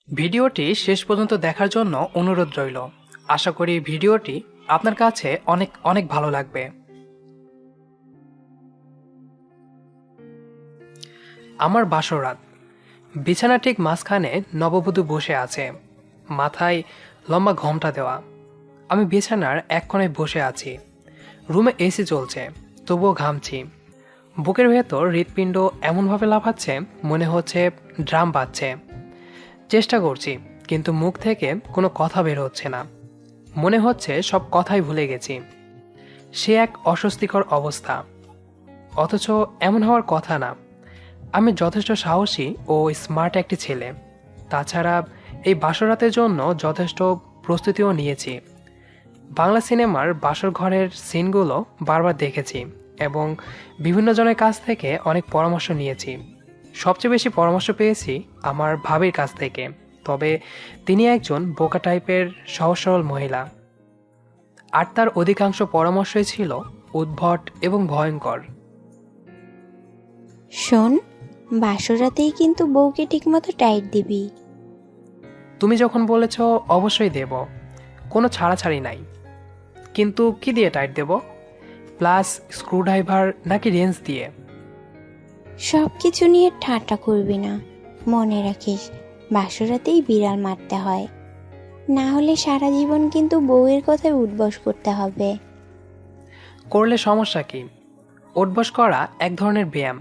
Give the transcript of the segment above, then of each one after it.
ভিডিওটি শেষ পর্যন্ত দেখার জন্য অনুরোধ রইল। আশা করি ভিডিওটি আপনার কাছে অনেক অনেক ভালো লাগবে। আমার বাসরাত। বিছানা ঠিক মাঝখানে নববধূ বসে আছে, মাথায় লম্বা ঘোমটা দেওয়া। আমি বিছানার এক কোণায় বসে আছি। রুমে এসি চলছে, তবুও ঘামছি। বুকের ভেতর হৃৎপিণ্ড এমনভাবে লাফাচ্ছে মনে হচ্ছে ড্রাম বাজছে। চেষ্টা করছি, কিন্তু মুখ থেকে কোনো কথা বের হচ্ছে না। মনে হচ্ছে সব কথাই ভুলে গেছি। সে এক অস্বস্তিকর অবস্থা, অথচ এমন হওয়ার কথা না। আমি যথেষ্ট সাহসী ও স্মার্ট একটি ছেলে। তাছাড়া এই বাসরাতের জন্য যথেষ্ট প্রস্তুতিও নিয়েছি। বাংলা সিনেমার বাসর ঘরের সিনগুলো বারবার দেখেছি এবং বিভিন্ন জনের কাছ থেকে অনেক পরামর্শ নিয়েছি। সবচেয়ে বেশি পরামর্শ পেয়েছি আমার ভাবির কাছ থেকে, তবে তিনি একজন বোকা টাইপের সহজ সরল মহিলা। আর তার অধিকাংশ পরামর্শই ছিল উদ্ভট এবং ভয়ঙ্কর। শোন, বাসরাতেই কিন্তু বউকে ঠিকমতো টাইট দিবি। তুমি যখন বলেছ অবশ্যই দেব, কোনো ছাড়াছাড়ি নাই। কিন্তু কি দিয়ে টাইট দেব? প্লাস স্ক্রুড্রাইভার নাকি রেঞ্জ দিয়ে? সব কিছু নিয়ে ঠাট্টা করবি না। মনে রাখিস, বাসরাতেই বিড়াল মারতে হয়, না হলে সারা জীবন কিন্তু বউয়ের কথায় উঠবস করতে হবে। করলে সমস্যা কি? উঠবস করা এক ধরনের ব্যায়াম,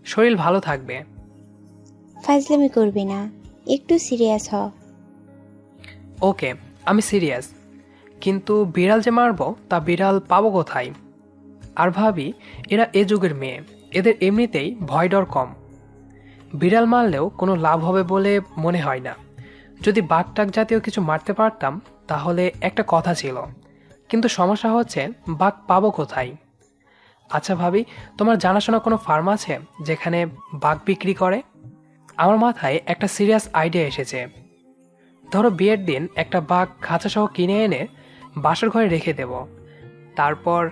শরীর ভালো থাকবে। ফাজলামি করবি না, একটু সিরিয়াস হ। ওকে, আমি সিরিয়াস। কিন্তু বিড়াল যে মারব, তা বিড়াল পাবো কোথায়? আর ভাবি, এরা এ যুগের মেয়ে, এদের এমনিতেই ভয় ডর কম। বিড়াল মারলেও কোনো লাভ হবে বলে মনে হয় না। যদি বাঘটাক জাতীয় কিছু মারতে পারতাম তাহলে একটা কথা ছিল, কিন্তু সমস্যা হচ্ছে বাঘ পাবো কোথায়? আচ্ছা ভাবি, তোমার জানাশোনা কোনো ফার্ম আছে যেখানে বাঘ বিক্রি করে? আমার মাথায় একটা সিরিয়াস আইডিয়া এসেছে। ধরো বিয়ের দিন একটা বাঘ খাঁচাসহ কিনে এনে বাসর ঘরে রেখে দেব। তারপর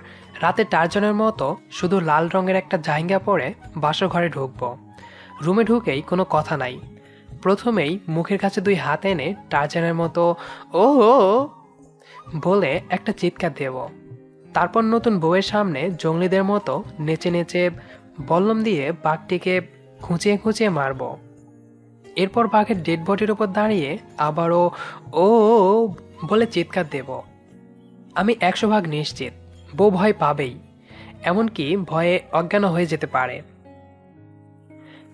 রাতে টারজনের মতো শুধু লাল রঙের একটা জাহিঙ্গা পরে বাসর ঘরে ঢুকবো। রুমে ঢুকেই কোনো কথা নাই, প্রথমেই মুখের কাছে দুই হাত এনে টারজানের মতো ও বলে একটা চিৎকার দেব। তারপর নতুন বউয়ের সামনে জঙ্গলিদের মতো নেচে নেচে বল্লম দিয়ে বাঘটিকে খুঁচিয়ে খুঁচিয়ে মারব। এরপর বাঘের ডেড বডির উপর দাঁড়িয়ে আবারও ও বলে চিৎকার দেব। আমি 100 ভাগ নিশ্চিত বউ ভয় পাবেই, এমনকি ভয়ে অজ্ঞান হয়ে যেতে পারে।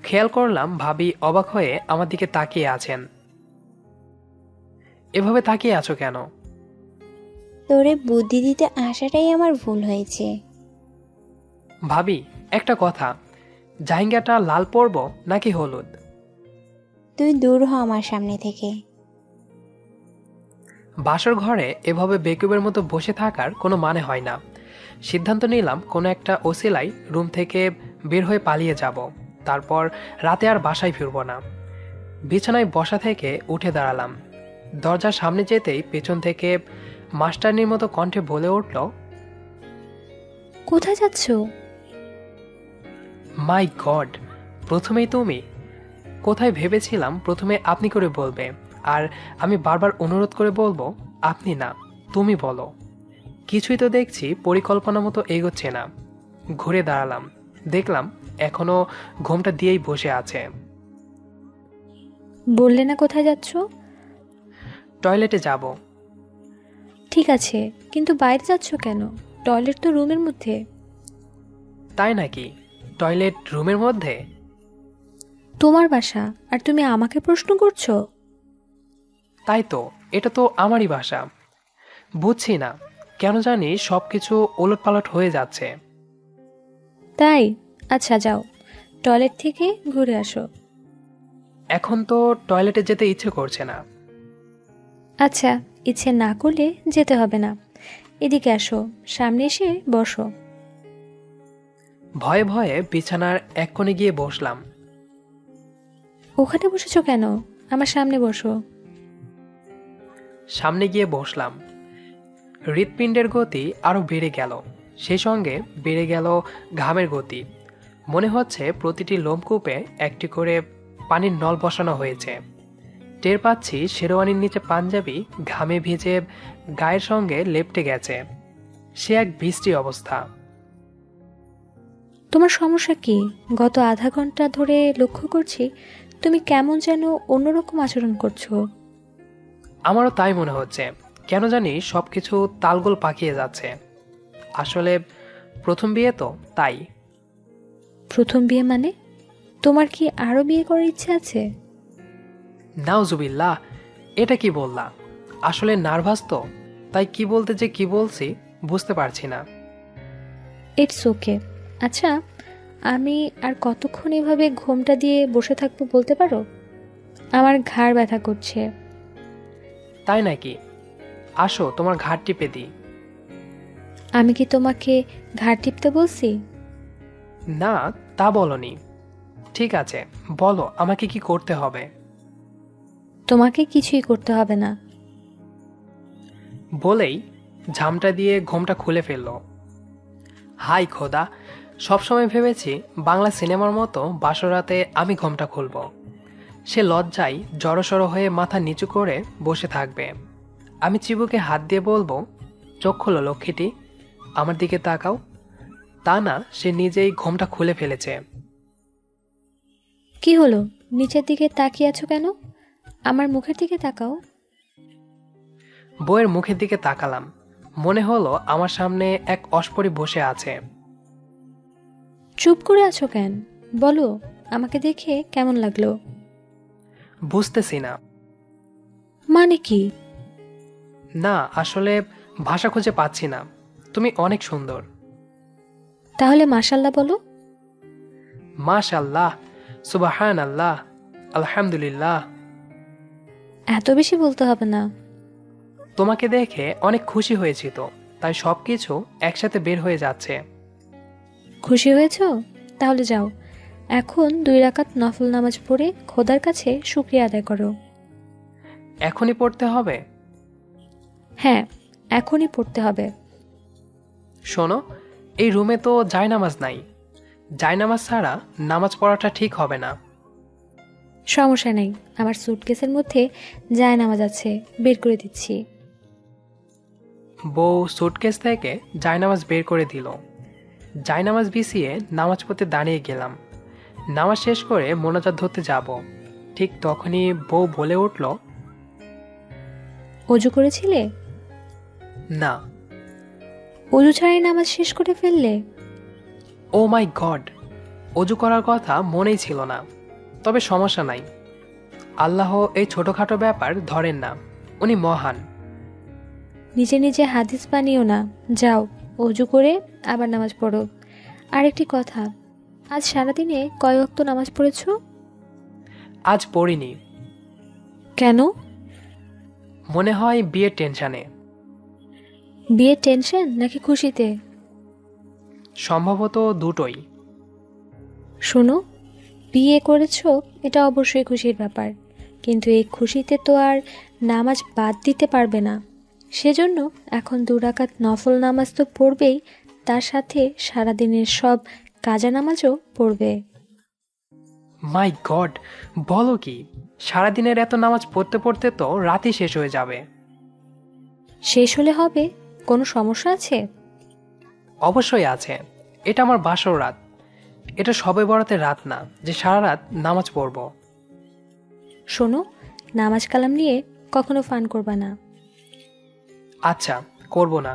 খেয়াল করলাম ভাবি অবাক হয়ে আমার দিকে তাকিয়ে আছেন। এভাবে তাকিয়ে আছো কেন? তোরে বুদ্ধি দিতে আসাটাই আমার ভুল হয়েছে। ভাবি, একটা কথা, জাহিঙ্গাটা লাল পরব নাকি হলুদ? তুই দূর হ আমার সামনে থেকে। বাসর ঘরে এভাবে বেকুবের মতো বসে থাকার কোনো মানে হয় না। সিদ্ধান্ত নিলাম কোনো একটা ওসিলাই রুম থেকে বের হয়ে পালিয়ে যাব। তারপর রাতে আর বাসায় ফিরব না। বিছানায় বসা থেকে উঠে দাঁড়ালাম। দরজার সামনে যেতেই পেছন থেকে মাস্টারনির মতো কণ্ঠে বলে উঠল, কোথায় যাচ্ছ? মাই গড, প্রথমেই তুমি? কোথায় ভেবেছিলাম প্রথমে আপনি করে বলবে, আর আমি বারবার অনুরোধ করে বলবো আপনি না তুমি বলো। কিছুই তো দেখছি পরিকল্পনা মতো এগোচ্ছে না। ঘুরে দাঁড়ালাম, দেখলাম এখনো ঘোমটা দিয়েই বসে আছে। বললে না কোথায় যাচ্ছ? টয়লেটে যাব। ঠিক আছে, কিন্তু বাইরে যাচ্ছ কেন? টয়লেট তো রুমের মধ্যে। তাই নাকি? টয়লেট রুমের মধ্যে? তোমার বাসা, আর তুমি আমাকে প্রশ্ন করছো? তাই তো, এটা তো আমারই বাসা। বুঝছি না কেন জানি সবকিছু ওলটপালট হয়ে যাচ্ছে। তাই? আচ্ছা যাও, টয়লেট থেকে ঘুরে আসো। এখন তো টয়লেটে যেতে ইচ্ছে করছে না। আচ্ছা, ইচ্ছে না করলে যেতে হবে না। এদিকে আসো, সামনে এসে বসো। ভয়ে ভয়ে বিছানার এক কোণে গিয়ে বসলাম। ওখানে বসেছো কেন? আমার সামনে বসো। সামনে গিয়ে বসলাম। হৃৎপিণ্ডের গতি আরো বেড়ে গেল। সেই সঙ্গে বেড়ে গেল ঘামের গতি। মনে হচ্ছে প্রতিটি লোমকূপে একটি করে পানির নল বসানো হয়েছে। টের পাচ্ছি শেরওয়ানির নিচে পাঞ্জাবি ঘামে ভিজে গায়ের সঙ্গে লেপ্টে গেছে। সে এক বৃষ্টি অবস্থা। তোমার সমস্যা কি? গত আধা ঘন্টা ধরে লক্ষ্য করছি তুমি কেমন যেন অন্যরকম আচরণ করছো। আমারও তাই মনে হচ্ছে। কেন জানি সবকিছু তালগোল পাকিয়ে যাচ্ছে। আসলে প্রথম বিয়ে তো, তাই। প্রথম বিয়ে মানে? তোমার কি আরো বিয়ে করার ইচ্ছে আছে? নাউজুবিল্লাহ, এটা কি বললা? আসলে নার্ভাস তো, তাই কি বলতে যে কি বলছি বুঝতে পারছি না। It's okay. আচ্ছা, আমি আর কতক্ষণ এভাবে ঘোমটা দিয়ে বসে থাকবো বলতে পারো? আমার ঘাড় ব্যথা করছে। তাই নাকি? আসো তোমার ঘাড় টিপে দিই। আমি কি তোমাকে ঘাড় টিপতে বলছি? না, তা বলনি। ঠিক আছে, বলো আমাকে কি করতে হবে। তোমাকে কিছুই করতে হবে না। বলেই ঝামটা দিয়ে ঘোমটা খুলে ফেলল। হাই খোদা, সবসময় ভেবেছি বাংলা সিনেমার মতো বাসরাতে আমি ঘোমটা খুলব। সে লজ্জায় জড়সড় হয়ে মাথা নিচু করে বসে থাকবে। আমি চিবুকে হাত দিয়ে বলবো, চোখ খোলো লক্ষ্মীটি, আমার দিকে তাকাও। তা না, সে নিজেই ঘোমটা খুলে ফেলেছে। কি হলো? নিচের দিকে তাকিয়ে আছো কেন? আমার মুখের দিকে তাকাও। বউয়ের মুখের দিকে তাকালাম। মনে হলো আমার সামনে এক অস্পরি বসে আছে। চুপ করে আছো কেন? বলো, আমাকে দেখে কেমন লাগলো? বুঝতেছি না। মানে কি? না, আসলে ভাষা খুঁজে পাচ্ছি না। তুমি অনেক সুন্দর। তাহলে মাশাল্লাহ বলো। মাশাআল্লাহ, সুবহান আল্লাহ, আলহামদুলিল্লাহ। এত বেশি বলতে হবে না। তোমাকে দেখে অনেক খুশি হয়েছি তো, তাই সবকিছু একসাথে বের হয়ে যাচ্ছে। খুশি হয়েছো? তাহলে যাও, এখন 2 রাকাত নফল নামাজ পড়ে খোদার কাছে শুকরিয়া আদায় করো। এখনই পড়তে হবে? হ্যাঁ, এখনই পড়তে হবে। শোনো, এই রুমে তো জায়নামাজ নাই। জায়নামাজ ছাড়া নামাজ পড়াটা ঠিক হবে না। সমস্যা নেই, আমার সুটকেসের মধ্যে জায়নামাজ আছে, বের করে দিচ্ছি। বউ সুটকেস থেকে জায়নামাজ বের করে দিল। জায়নামাজ বিছিয়ে নামাজ পড়তে দাঁড়িয়ে গেলাম। নামাজ শেষ করে মোনাজাত ধরতে যাব। ঠিক তখনই বউ বলে উঠল, অজু করেছিলে? না। অজু ছাড়াই নামাজ শেষ করে ফেললে? ও মাই গড, অজু করার কথা মনেই ছিল না। তবে সমস্যা নাই, আল্লাহ এই ছোটখাটো ব্যাপার ধরেন না, উনি মহান। নিজে নিজে হাদিস বানিও না, যাও অজু করে আবার নামাজ পড়ো। আর একটি কথা, আজ সারাদিনে কয় ওয়াক্ত নামাজ পড়েছো? আজ পড়িনি। কেন? মনে হয় বিয়ের টেনশনে। বিয়ের টেনশন নাকি খুশিতে? সম্ভবত দুটোই। শোনো, বিয়ে করেছো এটা অবশ্যই খুশির ব্যাপার, কিন্তু এই খুশিতে তো আর নামাজ বাদ দিতে পারবে না। সেজন্য এখন 2 রাকাত নফল নামাজ তো পড়বেই, তার সাথে সারাদিনের সব কাজা নামাজও পড়বে। মাই গড, বলো কি? সারাদিনের এত নামাজ পড়তে পড়তে তো রাতই শেষ হয়ে যাবে। শেষ হলে হবে, কোনো সমস্যা আছে? অবশ্যই আছে। এটা আমার বাসর রাত। এটা সবে বরাতের রাত না যে সারা রাত নামাজ পড়ব। শোনো, নামাজ কালাম নিয়ে কখনো ফান করবা না। আচ্ছা, করব না।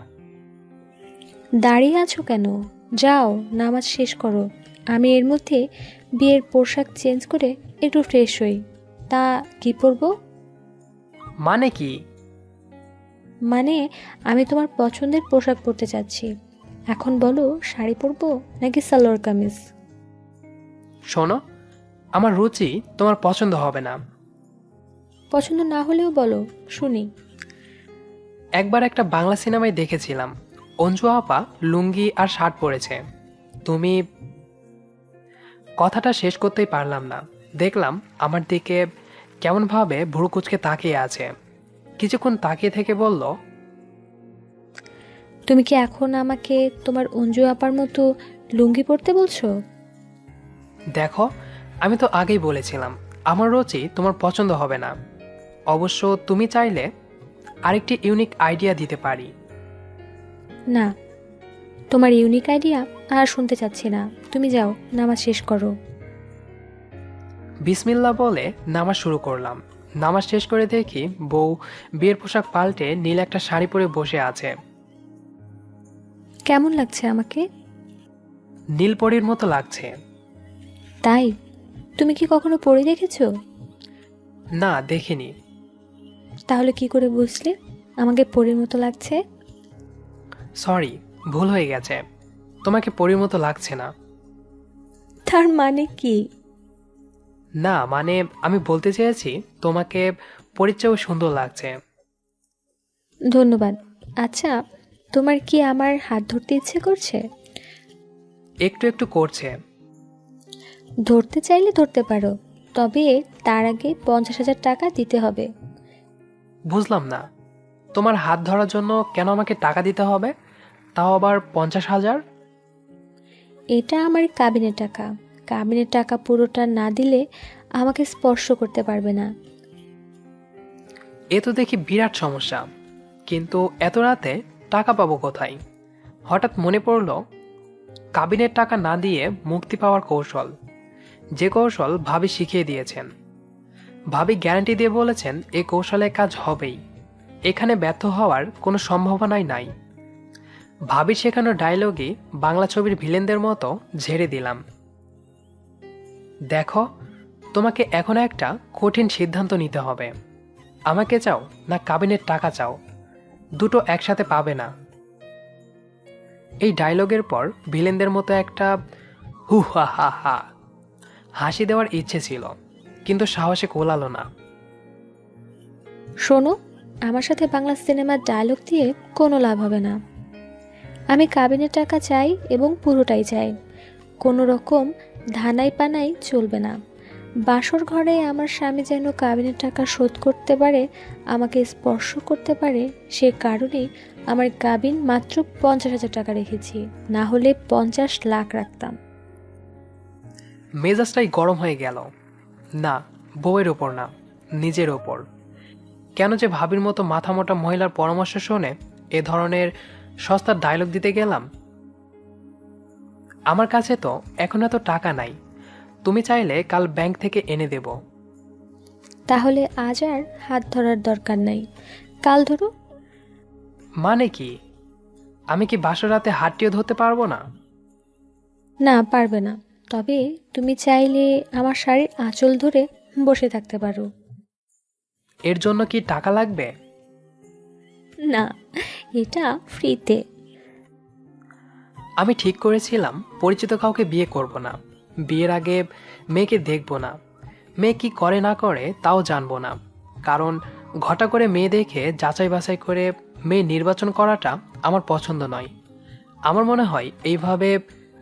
দাঁড়িয়ে আছো কেন? যাও নামাজ শেষ করো। আমি এর মধ্যে বিয়ের পোশাক চেঞ্জ করে একটু ফ্রেশ হই। তা কি পরবো? মানে কি? মানে আমি তোমার পছন্দের পোশাক পরতে চাচ্ছি। এখন বলো, শাড়ি পরবো নাকি সালোয়ার কামিজ? শোনো, আমার রুচি তোমার পছন্দ হবে না। পছন্দ না হলেও বলো, শুনি। একবার একটা বাংলা সিনেমায় দেখেছিলাম, অঞ্জু আপা লুঙ্গি আর শার্ট পরেছে। তুমি... কথাটা শেষ করতেই পারলাম না। দেখলাম আমার দিকে কেমনভাবে ভুরু কুঁচকে তাকিয়ে আছে। কিছুক্ষণ তাকিয়ে থেকে বলল, তুমি কি এখন আমাকে তোমার অঞ্জু আপার মতো লুঙ্গি পরতে বলছো? দেখো, আমি তো আগেই বলেছিলাম আমার রুচি তোমার পছন্দ হবে না। অবশ্য তুমি চাইলে আরেকটি ইউনিক আইডিয়া দিতে পারি। না, তোমার ইউনিক আইডিয়া আর শুনতে চাচ্ছি না। তুমি যাও, নামাজ শেষ করো। বিসমিল্লাহ বলে নামাজ শুরু করলাম। নামাজ শেষ করে দেখি বউ বিয়ের পোশাক পাল্টে নীল একটা শাড়ি পরে বসে আছে। কেমন লাগছে আমাকে? নীলপরীর মতো লাগছে। তাই? তুমি কি কখনো পরে দেখেছো? না, দেখিনি। তাহলে কি করে বুঝলে আমাকে পরীর মতো লাগছে? সরি, ভুল হয়ে গেছে। তোমাকে পরীর মতো লাগছে না। তার মানে কি? না মানে আমি বলতে চেয়েছি তোমাকে পরীর চেয়েও সুন্দর লাগছে। ধন্যবাদ। আচ্ছা, তোমার কি আমার হাত ধরতে ইচ্ছে করছে? একটু একটু করছে। ধরতে চাইলে ধরতে পারো, তবে তার আগে 50,000 টাকা দিতে হবে। বুঝলাম না, তোমার হাত ধরার জন্য কেন আমাকে টাকা দিতে হবে, তাও আবার 50,000? এটা আমার কাবিনের টাকা। কাবিনের টাকা পুরোটা না দিলে আমাকে স্পর্শ করতে পারবে না। এ তো দেখি বিরাট সমস্যা। কিন্তু এত রাতে টাকা পাবো কোথায়? হঠাৎ মনে পড়ল কাবিনের টাকা না দিয়ে মুক্তি পাওয়ার কৌশল, যে কৌশল ভাবি শিখিয়ে দিয়েছেন। ভাবি গ্যারান্টি দিয়ে বলেছেন এই কৌশলে কাজ হবেই, এখানে ব্যর্থ হওয়ার কোনো সম্ভাবনাই নাই। ভাবির শেখানো ডায়লগই বাংলা ছবির ভিলেনদের মতো ঝেড়ে দিলাম। দেখো, তোমাকে এখন একটা কঠিন সিদ্ধান্ত নিতে হবে। আমাকে চাও না কাবিনের টাকা চাও? দুটো একসাথে পাবে না। এই ডায়লগের পর ভিলেনদের মতো একটা হু হা হা হা হাসি দেওয়ার ইচ্ছে ছিল, কিন্তু সাহসে কোলালো না। শোনো, আমার সাথে বাংলা সিনেমার ডায়লগ দিয়ে কোনো লাভ হবে না। আমি কাবিনের টাকা চাই এবং পুরোটাই চাই। কোনো রকম ধানাই পানাই চলবে না। বাসর ঘরে আমার স্বামী যেন কাবিনের টাকা শোধ করতে পারে, আমাকে স্পর্শ করতে পারে। সে কারণেই আমার কাবিন মাত্র 50,000 টাকা রেখেছি, না হলে 50 লাখ রাখতাম। মেজাজটাই গরম হয়ে গেল। না, বউয়ের ওপর না, নিজের ওপর। কেন যে ভাবির মতো মাথা মোটা মহিলার পরামর্শ শুনে এ ধরনের সস্তার ডায়লগ দিতে গেলাম? আমার কাছে তো এখন এত টাকা নাই, তুমি চাইলে কাল ব্যাংক থেকে এনে দেব। তাহলে আজ আর হাত ধরার দরকার নাই, কাল ধরো। মানে কি? আমি কি বাসর রাতে হাতটিও ধরতে পারবো না? না, পারবে না। তবে তুমি চাইলে আমার শাড়ির আঁচল ধরে বসে থাকতে পারো। এর জন্য কি টাকা লাগবে? না, এটা ফ্রিতে। আমি ঠিক করেছিলাম পরিচিত কাউকে বিয়ে করব না। বিয়ের আগে মেয়েকে দেখব না, মেয়ে কি করে না করে তাও জানবো না। কারণ ঘটা করে মেয়ে দেখে যাচাই বাছাই করে মেয়ে নির্বাচন করাটা আমার পছন্দ নয়। আমার মনে হয় এইভাবে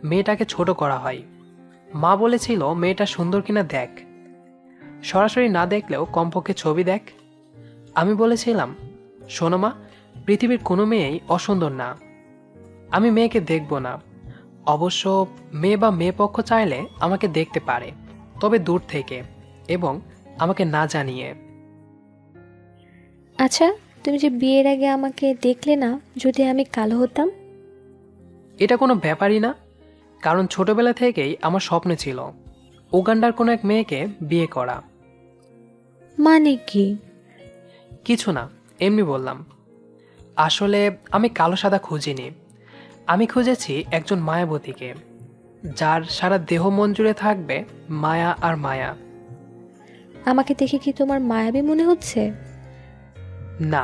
মেয়েটাকে ছোট করা হয়। মা বলেছিল মেয়েটা সুন্দর কিনা দেখ, সরাসরি না দেখলেও কমপক্ষে ছবি দেখ। আমি বলেছিলাম, শোনো মা, পৃথিবীর কোনো মেয়েই অসুন্দর না। আমি মেয়েকে দেখব না। অবশ্য মেয়ে বা মেয়ে পক্ষ চাইলে আমাকে দেখতে পারে, তবে দূর থেকে এবং আমাকে না জানিয়ে। আচ্ছা, তুমি যে বিয়ের আগে আমাকে দেখলে না, যদি আমি কালো হতাম? এটা কোনো ব্যাপারই না, কারণ ছোটবেলা থেকেই আমার স্বপ্ন ছিল উগান্ডার কোনো এক মেয়েকে বিয়ে করা। মানে কি? কিছু না, এমনি বললাম। আসলে আমি কালো সাদা খুঁজিনি, আমি খুঁজেছি একজন মায়াবতীকে, যার সারা দেহ মন জুড়ে থাকবে মায়া আর মায়া। আমাকে দেখে কি তোমার মায়াবী মনে হচ্ছে? না।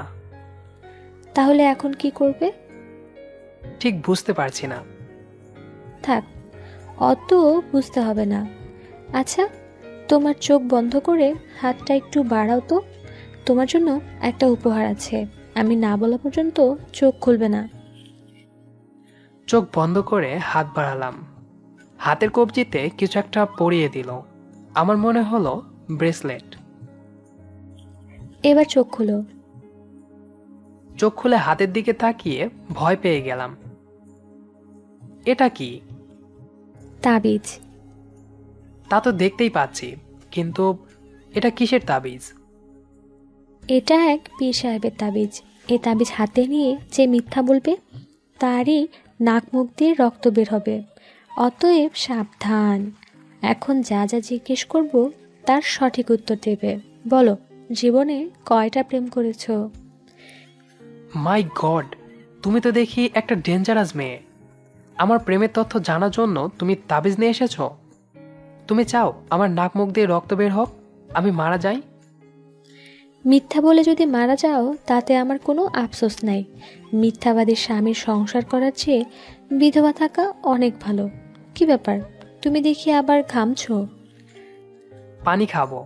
তাহলে এখন কি করবে? ঠিক বুঝতে পারছি না। থাক, অত বুঝতে হবে না। আচ্ছা, তোমার চোখ বন্ধ করে হাতটা একটু বাড়াও তো। তোমার জন্য একটা উপহার আছে, আমি না বলা পর্যন্ত চোখ খুলবে না। চোখ বন্ধ করে হাত বাড়ালাম। হাতের কবজিতে কিছু একটা পরিয়ে দিল। আমার মনে হলো ব্রেসলেট। এবার চোখ খুলো। চোখ খুলে হাতের দিকে তাকিয়ে ভয় পেয়ে গেলাম। এটা কি? তাবিজ। তা তো দেখতেই পাচ্ছি, কিন্তু এটা কিসের তাবিজ? এটা এক পীর সাহেবের তাবিজ। এ তাবিজ হাতে নিয়ে যে মিথ্যা বলবে তারই নাক মুখ দিয়ে রক্ত বের হবে। অতএব সাবধান। এখন যা যা জিজ্ঞেস করব তার সঠিক উত্তর দেবে। বলো, জীবনে কয়টা প্রেম করেছো? মাই গড, তুমি তো দেখি একটা ডেঞ্জারাস মেয়ে। আমার প্রেমের তথ্য জানার জন্য তুমি তাবিজ নিয়ে এসেছ? তুমি চাও আমার নাক মুখ দিয়ে রক্ত বের হোক, আমি মারা যাই? মিথ্যা বলে যদি মারা যাও তাতে আমার কোনো আফসোস নাই। মিথ্যাবাদী স্বামীর সংসার করার চেয়ে বিধবা থাকা অনেক ভালো। কি ব্যাপার, তুমি দেখি আবার ঘামছো? পানি খাবো।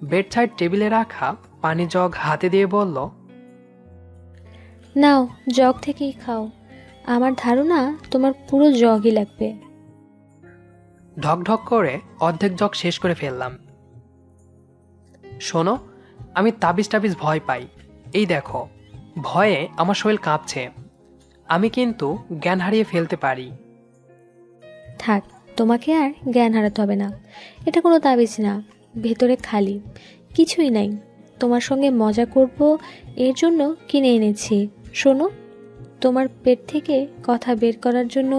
বেড সাইড টেবিলে রাখা পানি জগ হাতে দিয়ে বলল, নাও, জগ থেকেই খাও। আমার ধারণা তোমার পুরো জগই লাগবে। ঢক ঢক করে অর্ধেক জগ শেষ করে ফেললাম। শোনো, আমি তাবিজ টাবিজ ভয় পাই। এই দেখো, ভয়ে আমার শরীর কাঁপছে। আমি কিন্তু জ্ঞান হারিয়ে ফেলতে পারি। থাক, তোমাকে আর জ্ঞান হারাতে হবে না। এটা কোনো তাবিজ না, ভেতরে খালি, কিছুই নাই। তোমার সঙ্গে মজা করব এর জন্য কিনে এনেছি। শোনো, তোমার পেট থেকে কথা বের করার জন্য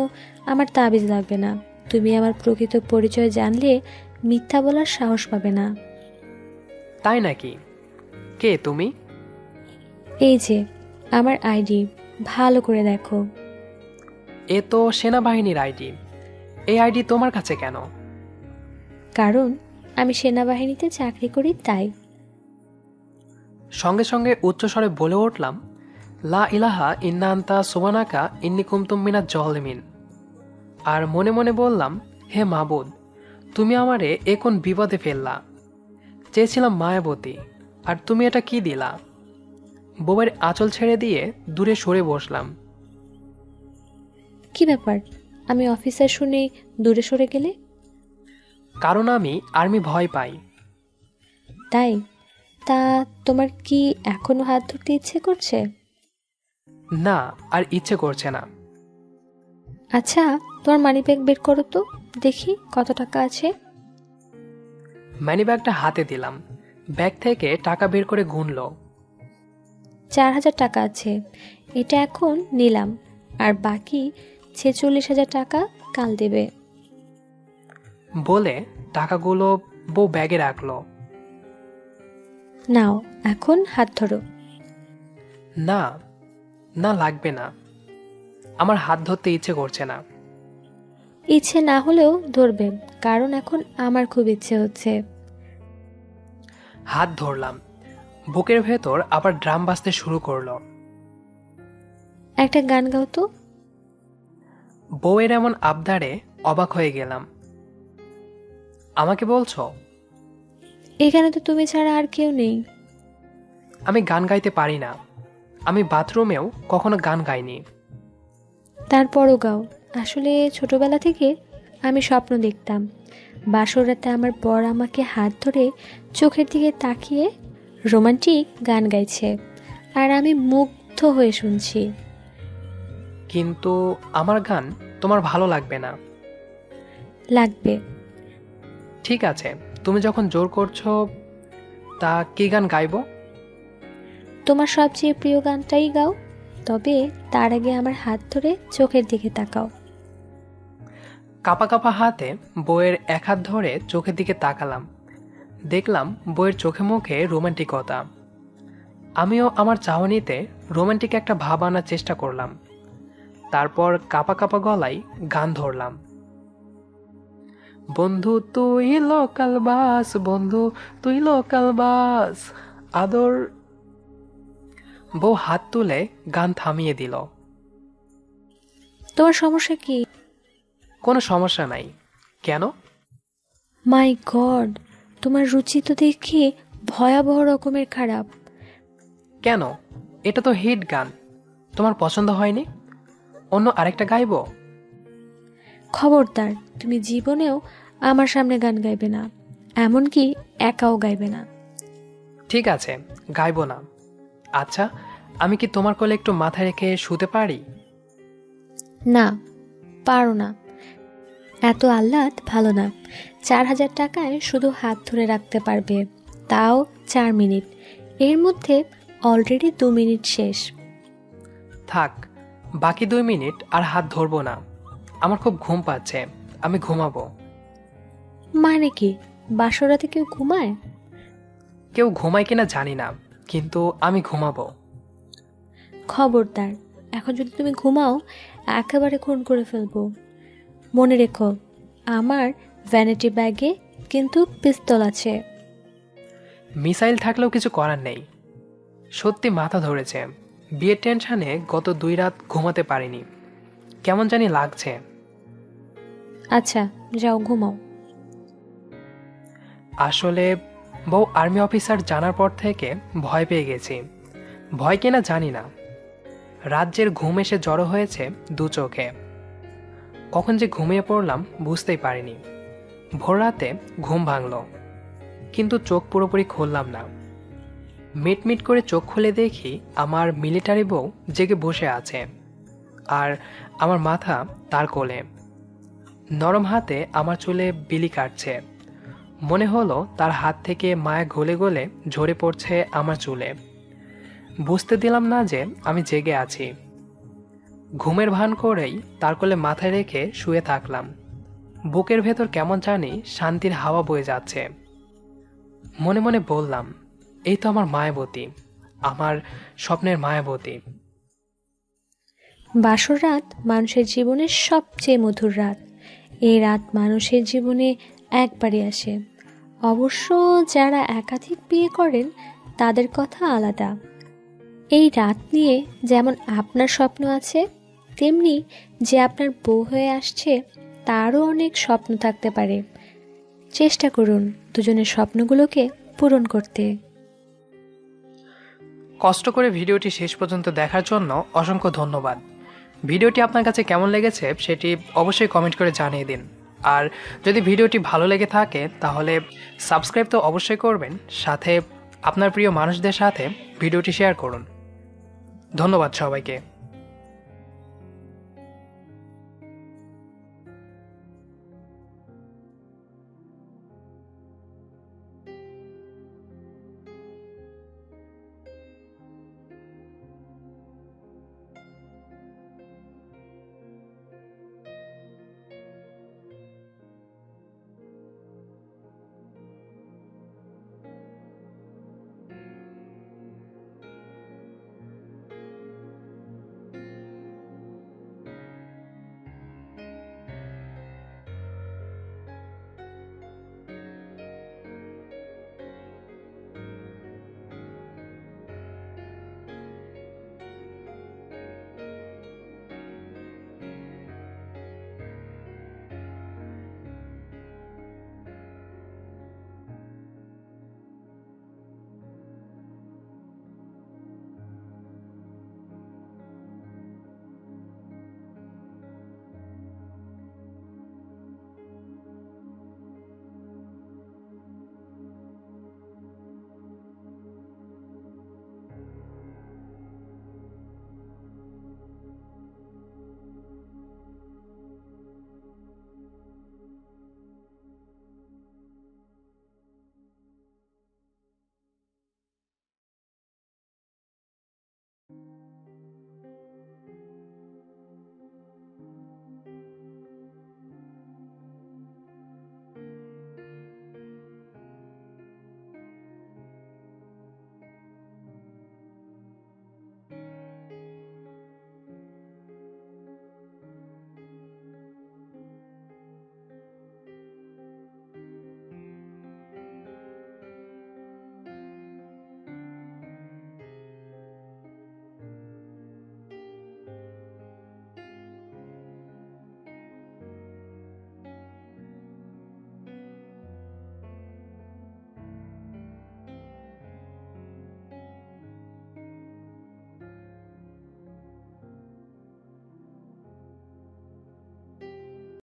আমার তাবিজ লাগবে না। তুমি আমার প্রকৃত পরিচয় জানলে মিথ্যা বলার সাহস পাবে না। তাই নাকি? কে তুমি? এই যে আমার আইডি, ভালো করে দেখো। এ তো সেনাবাহিনীর আইডি। এই আইডি তোমার কাছে কেন? কারণ আমি সেনাবাহিনীতে চাকরি করি, তাই। সঙ্গে সঙ্গে উচ্চস্বরে বলে উঠলাম, লা ইলাহা ইন্না আনতা সুবহানাকা ইন্নী কুনতু মিনাজ জালিমিন। আর মনে মনে বললাম, হে মাবুদ, তুমি আমারে এ কোন বিপদে ফেললা? চেয়েছিলাম মায়াবতী, আর তুমি এটা কি দিলা? বউয়ের আঁচল ছেড়ে দিয়ে দূরে সরে বসলাম। কি ব্যাপার, আমি অফিসার শুনে দূরে সরে গেলে? কারণ আমি আর্মি ভয় পাই। তাই? তা তোমার কি এখনো হাত ধরতে ইচ্ছে করছে? না, আর ইচ্ছে করছে না। আচ্ছা, তোমার মানিব্যাগ বের করো তো, দেখি কত টাকা আছে। মানিব্যাগটা হাতে দিলাম। ব্যাগ থেকে টাকা বের করে গুনল। 4000 টাকা আছে। এটা এখন নিলাম, আর বাকি 46,000 টাকা কাল দেবে। বলে টাকাগুলো বউ ব্যাগে রাখলো। নাও, এখন হাত ধরো। না, না লাগবে না। আমার হাত ধরতে ইচ্ছে করছে না। ইচ্ছে না হলেও ধরবে, কারণ এখন আমার খুব ইচ্ছে হচ্ছে। হাত ধরলাম। বুকের ভেতর আবার ড্রাম বাজতে শুরু করলো। একটা গান গাও তো। বউয়ের এমন আবদারে অবাক হয়ে গেলাম। আমাকে বলছো? এখানে তো তুমি ছাড়া আর কেউ নেই। আমি গান গাইতে পারি না। আমি বাথরুমেও কখনো গান গাইনি। তারপরও গাও। আসলে ছোটবেলা থেকে আমি স্বপ্ন দেখতাম বাসর রাতে আমার বর আমাকে হাত ধরে চোখের দিকে তাকিয়ে রোমান্টিক গান গাইছে, আর আমি মুগ্ধ হয়ে শুনছি। কিন্তু আমার গান তোমার ভালো লাগবে না। লাগবে। ঠিক আছে, তুমি যখন জোর করছো, তা কি গান গাইবো? তোমার সবচেয়ে প্রিয় গানটাই গাও, তবে তার আগে আমার হাত ধরে চোখের দিকে তাকাও। কাপা কাপা হাতে বইয়ের এক হাত ধরে চোখের দিকে তাকালাম। দেখলাম বইয়ের চোখে মুখে রোমান্টিকতা। আমিও আমার চাহনিতে রোমান্টিক একটা ভাব আনার চেষ্টা করলাম। তারপর কাপা কাপা গলায় গান ধরলাম। বন্ধু তুই লোকাল বাস, বন্ধু তুই লোকাল বাস, আদর। বউ হাত তুলে গান থামিয়ে দিল। তোমার সমস্যা কি? কোনো সমস্যা নাই। কেন? মাই গড, তোমার রুচি তো দেখি ভয়াবহ রকমের খারাপ। কেন? এটা তো হিট গান। তোমার পছন্দ হয়নি? অন্য আরেকটা গাইবো? খবরদার, তুমি জীবনেও আমার সামনে গান গাইবে না, এমনকি একাও গাইবে না। ঠিক আছে, গাইবো না। আচ্ছা, আমি কি তোমার কোলে একটু মাথা রেখে শুতে পারি? না, পারো না। এত আহ্লাদ ভালো না। 4,000 টাকায় শুধু হাত ধরে রাখতে পারবে, তাও 4 মিনিট। এর মধ্যে অলরেডি 2 মিনিট শেষ। থাক, বাকি 2 মিনিট আর হাত ধরবো না। আমার খুব ঘুম পাচ্ছে, আমি ঘুমাবো। মানে কি, বাসরাতে কেউ ঘুমায়? কেউ ঘুমায় কিনা জানি না, কিন্তু আমি ঘুমাবো। খবরদার, এখন যদি তুমি ঘুমাও একেবারে খুন করে ফেলবো। মনে রেখো, আমার ভ্যানিটি ব্যাগে কিন্তু পিস্তল আছে। মিসাইল থাকলেও কিছু করার নেই। সত্যি মাথা ধরেছে। বিয়ের টেনশনে গত 2 রাত ঘুমাতে পারিনি, কেমন জানি লাগছে। আচ্ছা, যাও ঘুমাও। আসলে বউ আর্মি অফিসার জানার পর থেকে ভয় পেয়ে গেছি। ভয় কিনা জানি না, রাজ্যের ঘুম এসে জড়ো হয়েছে 2 চোখে। কখন যে ঘুমিয়ে পড়লাম বুঝতেই পারিনি। ভোর রাতে ঘুম ভাঙল, কিন্তু চোখ পুরোপুরি খুললাম না। মিটমিট করে চোখ খুলে দেখি আমার মিলিটারি বউ জেগে বসে আছে, আর আমার মাথা তার কোলে। নরম হাতে আমার চুলে বিলি কাটছে। মনে হলো তার হাত থেকে মায়া গলে গলে ঝরে পড়ছে আমার চুলে। বুঝতে দিলাম না যে আমি জেগে আছি। ঘুমের ভান করেই তার কোলে মাথায় রেখে শুয়ে থাকলাম। বুকের ভেতর কেমন জানি শান্তির হাওয়া বয়ে যাচ্ছে। মনে মনে বললাম, এই তো আমার মায়াবতী, আমার স্বপ্নের মায়াবতী। বাসর রাত মানুষের জীবনের সবচেয়ে মধুর রাত। এই রাত মানুষের জীবনে একবারই আসে। অবশ্য যারা একাধিক বিয়ে করেন তাদের কথা আলাদা। এই রাত নিয়ে যেমন আপনার স্বপ্ন আছে, তেমনি যে আপনার বউ হয়ে আসছে তারও অনেক স্বপ্ন থাকতে পারে। চেষ্টা করুন দুজনের স্বপ্নগুলোকে পূরণ করতে। কষ্ট করে ভিডিওটি শেষ পর্যন্ত দেখার জন্য অসংখ্য ধন্যবাদ। ভিডিওটি আপনার কাছে কেমন লেগেছে সেটি অবশ্যই কমেন্ট করে জানিয়ে দিন। আর যদি ভিডিওটি ভালো লেগে থাকে তাহলে সাবস্ক্রাইব তো অবশ্যই করবেন, সাথে আপনার প্রিয় মানুষদের সাথে ভিডিওটি শেয়ার করুন। ধন্যবাদ সবাইকে।